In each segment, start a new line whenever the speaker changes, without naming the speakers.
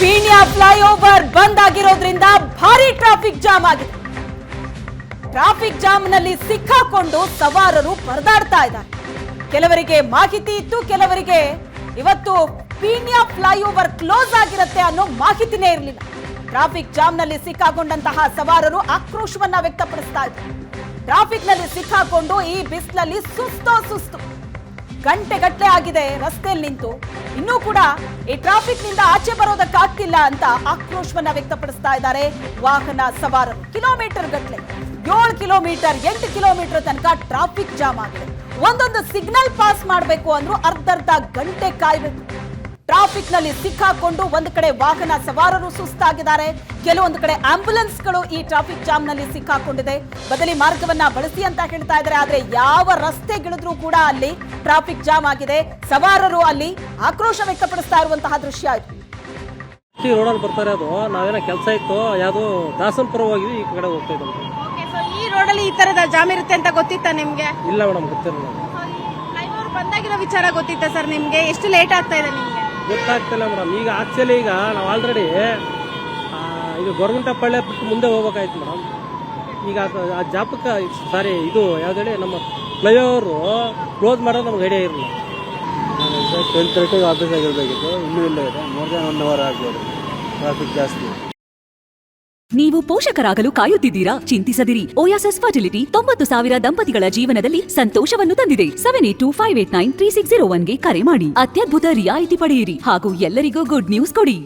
Peenya flyover ಬಂದ್ ಆಗಿರೋದ್ರಿಂದ ಭಾರಿ ಟ್ರಾಫಿಕ್ ಜಾಮ್ ಆಗಿದೆ. ಟ್ರಾಫಿಕ್ ಜಾಮ್ ನಲ್ಲಿ ಸಿಕ್ಕಾಕೊಂಡು ಸವಾರರು ಪರದಾಡ್ತಾ ಇದ್ದಾರೆ. ಕೆಲವರಿಗೆ ಮಾಹಿತಿ ಇತ್ತು, ಕೆಲವರಿಗೆ ಇವತ್ತು ಪೀಣ್ಯ ಫ್ಲೈಓವರ್ ಕ್ಲೋಸ್ ಆಗಿರುತ್ತೆ ಅನ್ನೋ ಮಾಹಿತಿನೇ ಇರಲಿಲ್ಲ. ಟ್ರಾಫಿಕ್ ಜಾಮ್ ನಲ್ಲಿ ಸಿಕ್ಕಾಕೊಂಡಂತಹ ಸವಾರರು ಆಕ್ರೋಶವನ್ನ ವ್ಯಕ್ತಪಡಿಸ್ತಾ ಇದ್ದಾರೆ. ಟ್ರಾಫಿಕ್ ನಲ್ಲಿ ಸಿಕ್ಕಾಕೊಂಡು ಈ ಬಿಸಿಲಲ್ಲಿ ಸುಸ್ತು ಗಂಟೆಗಟ್ಟಲೆ ಆಗಿದೆ ರಸ್ತೆಯಲ್ಲಿ ನಿಂತು, ಇನ್ನೂ ಕೂಡ ಈ ಟ್ರಾಫಿಕ್ ನಿಂದ ಆಚೆ ಬರೋದಕ್ಕಾಗ್ತಿಲ್ಲ ಅಂತ ಆಕ್ರೋಶವನ್ನ ವ್ಯಕ್ತಪಡಿಸ್ತಾ ಇದ್ದಾರೆ ವಾಹನ ಸವಾರರು. ಕಿಲೋಮೀಟರ್ ಗಟ್ಟಲೆ 7 ಕಿಲೋಮೀಟರ್ 8 ಕಿಲೋಮೀಟರ್ ತನಕ ಟ್ರಾಫಿಕ್ ಜಾಮ್ ಆಗಿದೆ. ಒಂದೊಂದು ಸಿಗ್ನಲ್ ಪಾಸ್ ಮಾಡಬೇಕು ಅಂದ್ರೂ ಅರ್ಧ ಗಂಟೆ ಕಾಯ್ಬೇಕು. ಟ್ರಾಫಿಕ್ ನಲ್ಲಿ ಸಿಕ್ಕಾಕೊಂಡು ಒಂದು ಕಡೆ ವಾಹನ ಸವಾರರು ಸುಸ್ತಾಗಿದ್ದಾರೆ, ಕೆಲವೊಂದು ಕಡೆ ಆಂಬ್ಯುಲೆನ್ಸ್ಗಳು ಈ ಟ್ರಾಫಿಕ್ ಜಾಮ್ ನಲ್ಲಿ ಸಿಕ್ಕಾಕೊಂಡಿದೆ. ಬದಲಿ ಮಾರ್ಗವನ್ನ ಬಳಸಿ ಅಂತ ಹೇಳ್ತಾ ಇದ್ದಾರೆ, ಆದ್ರೆ ಯಾವ ರಸ್ತೆಗಿಳಿದ್ರೂ ಕೂಡ ಅಲ್ಲಿ ಟ್ರಾಫಿಕ್ ಜಾಮ್ ಆಗಿದೆ. ಸವಾರರು ಅಲ್ಲಿ ಆಕ್ರೋಶ ವ್ಯಕ್ತಪಡಿಸ್ತಾ ಇರುವಂತಹ ದೃಶ್ಯ ಇದು.
ಈ ರೋಡಲ್ಲಿ ಬರ್ತಾರೆ, ಅದು ನಾವೇನೋ ಕೆಲಸ ಇತ್ತು, ಯಾವುದು ದಾಸನಪುರ ಹೋಗಿ ಈ ಕಡೆ ಹೋಗ್ತಾ ಇದ್ದೀವಿ.
ಈ ರೋಡಲ್ಲಿ ಈ ತರದ ಜಾಮ್ ಇರುತ್ತೆ ಅಂತ ಗೊತ್ತಿತ್ತಾ ನಿಮ್ಗೆ?
ಇಲ್ಲ ಮೇಡಮ್, ಗೊತ್ತಿರಲಿಲ್ಲ.
ಫ್ಲೈಓವರ್ ಬಂದಾಗಿರೋ ವಿಚಾರ ಗೊತ್ತಿತ್ತಾ ಸರ್ ನಿಮ್ಗೆ? ಎಷ್ಟು ಲೇಟ್ ಆಗ್ತಾ ಇದೆ ನಿಮ್ಗೆ?
ಗೊತ್ತಾಗ್ತಿಲ್ಲ ಮೇಡಮ್. ಈಗ ಆಕ್ಚುಲಿ ಈಗ ನಾವು ಆಲ್ರೆಡಿ ಇದು ಗೌರ್ಮೆಂಟಪಳ್ಳಿ ಬಿಟ್ಟು ಮುಂದೆ ಹೋಗ್ಬೇಕಾಯ್ತು ಮೇಡಮ್. ಈಗ ಆ ಜಾಪಕ್ಕೆ ಸಾರಿ ಇದು ಯಾವ್ದು ನಮ್ಮ ಫ್ಲೈಓವರು ಕ್ಲೋಸ್ ಮಾಡೋದು ನಮ್ಗೆ ಐಡಿಯಾ ಇರಲಿಲ್ಲ.
10:30 ಆಫೀಸ್ ಆಗಿರಬೇಕಿತ್ತು, ಇನ್ನೂ ಇಲ್ಲ ಇದೆ. ಮೋರ್ ದನ್ 1 ಅವರ್ ಆಗ್ಬೋದು, ಟ್ರಾಫಿಕ್ ಜಾಸ್ತಿ.
ನೀವು ಪೋಷಕರಾಗಲು ಕಾಯುತ್ತಿದ್ದೀರಾ? ಚಿಂತಿಸದಿರಿ. ಓಯಾಸಿಸ್ ಫರ್ಟಿಲಿಟಿ 90,000 ದಂಪತಿಗಳ ಜೀವನದಲ್ಲಿ ಸಂತೋಷವನ್ನು ತಂದಿದೆ. 7825893601ಗೆ ಕರೆ ಮಾಡಿ. ಅತ್ಯದ್ಭುತ ರಿಯಾಯಿತಿ ಪಡೆಯಿರಿ ಹಾಗೂ ಎಲ್ಲರಿಗೂ ಗುಡ್ ನ್ಯೂಸ್ ಕೊಡಿ.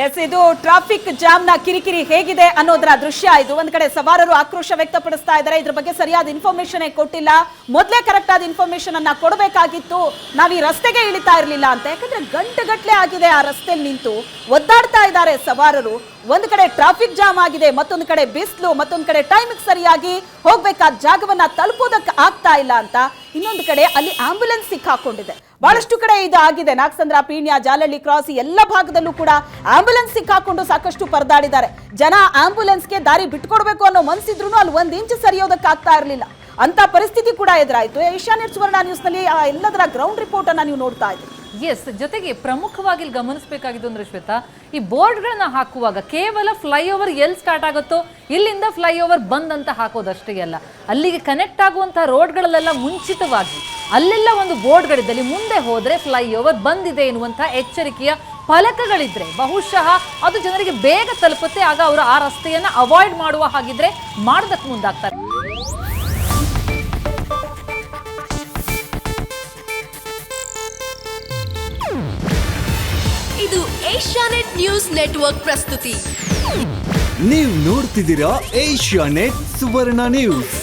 ಎಸ್, ಇದು ಟ್ರಾಫಿಕ್ ಜಾಮ್ ನ ಕಿರಿಕಿರಿ ಹೇಗಿದೆ ಅನ್ನೋದರ ದೃಶ್ಯ ಇದು. ಒಂದ್ ಕಡೆ ಸವಾರರು ಆಕ್ರೋಶ ವ್ಯಕ್ತಪಡಿಸ್ತಾ ಇದ್ದಾರೆ, ಇದ್ರ ಬಗ್ಗೆ ಸರಿಯಾದ ಇನ್ಫಾರ್ಮೇಶನ್ ಕೊಟ್ಟಿಲ್ಲ, ಮೊದಲೇ ಕರೆಕ್ಟ್ ಆದ ಇನ್ಫಾರ್ಮೇಶನ್ ಅನ್ನ ಕೊಡಬೇಕಾಗಿತ್ತು, ನಾವ್ ಈ ರಸ್ತೆಗೆ ಇಳಿತಾ ಇರಲಿಲ್ಲ ಅಂತ. ಯಾಕಂದ್ರೆ ಗಂಟೆಗಟ್ಟಲೆ ಆಗಿದೆ ಆ ರಸ್ತೆಯಲ್ಲಿ ನಿಂತು ಒದ್ದಾಡ್ತಾ ಇದ್ದಾರೆ ಸವಾರರು. ಒಂದ್ ಕಡೆ ಟ್ರಾಫಿಕ್ ಜಾಮ್ ಆಗಿದೆ, ಮತ್ತೊಂದು ಕಡೆ ಬಿಸಿಲು, ಮತ್ತೊಂದು ಕಡೆ ಟೈಮಿಗೆ ಸರಿಯಾಗಿ ಹೋಗ್ಬೇಕಾದ ಜಾಗವನ್ನ ತಲುಪೋದಕ್ಕೆ ಆಗ್ತಾ ಇಲ್ಲ ಅಂತ, ಇನ್ನೊಂದು ಕಡೆ ಅಲ್ಲಿ ಆಂಬ್ಯುಲೆನ್ಸ್ ಸಿಕ್ಕಾಕೊಂಡಿದೆ. ಬಹಳಷ್ಟು ಕಡೆ ಇದು ಆಗಿದೆ. ನಾಗಸಂದ್ರ, ಪೀಣ್ಯ, ಜಾಲಹಳ್ಳಿ ಕ್ರಾಸ್ ಎಲ್ಲ ಭಾಗದಲ್ಲೂ ಕೂಡ ಆಂಬ್ಯುಲೆನ್ಸ್ ಸಿಕ್ಕಾಕೊಂಡು ಸಾಕಷ್ಟು ಪರದಾಡಿದ್ದಾರೆ. ಜನ ಆಂಬ್ಯುಲೆನ್ಸ್ಗೆ ದಾರಿ ಬಿಟ್ಕೊಡ್ಬೇಕು ಅನ್ನೋ ಮನಸ್ಸಿದ್ರು ಅಲ್ಲಿ 1 ಇಂಚ್ ಸರಿಯೋದಕ್ಕೆ ಆಗ್ತಾ ಇರಲಿಲ್ಲ. ಅಂತ ಪರಿಸ್ಥಿತಿ ಕೂಡ ಎದುರಾಯಿತು. ಏಷ್ಯಾನೆಟ್ ಸುವರ್ಣ ನ್ಯೂಸ್ ನಲ್ಲಿ ಎಲ್ಲದರ ಗ್ರೌಂಡ್ ರಿಪೋರ್ಟ್ ಅನ್ನ ನೀವು ನೋಡ್ತಾ ಇದ್ದೀರಿ.
ಎಸ್, ಜೊತೆಗೆ ಪ್ರಮುಖವಾಗಿ ಇಲ್ಲಿ ಗಮನಿಸಬೇಕಾಗಿದ್ದು ಅಂದ್ರೆ ಶ್ವೇತಾ, ಈ ಬೋರ್ಡ್ಗಳನ್ನ ಹಾಕುವಾಗ ಕೇವಲ ಫ್ಲೈಓವರ್ ಎಲ್ಲಿ ಸ್ಟಾರ್ಟ್ ಆಗುತ್ತೋ ಇಲ್ಲಿಂದ ಫ್ಲೈಓವರ್ ಬಂದ್ ಅಂತ ಹಾಕೋದಷ್ಟೇ ಅಲ್ಲ, ಅಲ್ಲಿಗೆ ಕನೆಕ್ಟ್ ಆಗುವಂತಹ ರೋಡ್ಗಳಲ್ಲೆಲ್ಲ ಮುಂಚಿತವಾಗಿ ಅಲ್ಲೆಲ್ಲ ಒಂದು ಬೋರ್ಡ್ಗಳಿದ್ದಲ್ಲಿ ಮುಂದೆ ಹೋದ್ರೆ ಫ್ಲೈಓವರ್ ಬಂದಿದೆ ಎನ್ನುವಂತಹ ಎಚ್ಚರಿಕೆಯ ಫಲಕಗಳಿದ್ರೆ ಬಹುಶಃ ಅದು ಜನರಿಗೆ ಬೇಗ ತಲುಪುತ್ತೆ. ಆಗ ಅವರು ಆ ರಸ್ತೆಯನ್ನ ಅವಾಯ್ಡ್ ಮಾಡುವ ಹಾಗಿದ್ರೆ ಮಾಡೋದಕ್ಕೆ ಮುಂದಾಗ್ತಾರೆ.
ಇದು ಏಷ್ಯಾನೆಟ್ ನ್ಯೂಸ್ ನೆಟ್ವರ್ಕ್ ಪ್ರಸ್ತುತಿ.
ನೀವು ನೋಡ್ತಿದ್ದೀರಾ ಏಷ್ಯಾನೆಟ್ ಸುವರ್ಣ ನ್ಯೂಸ್.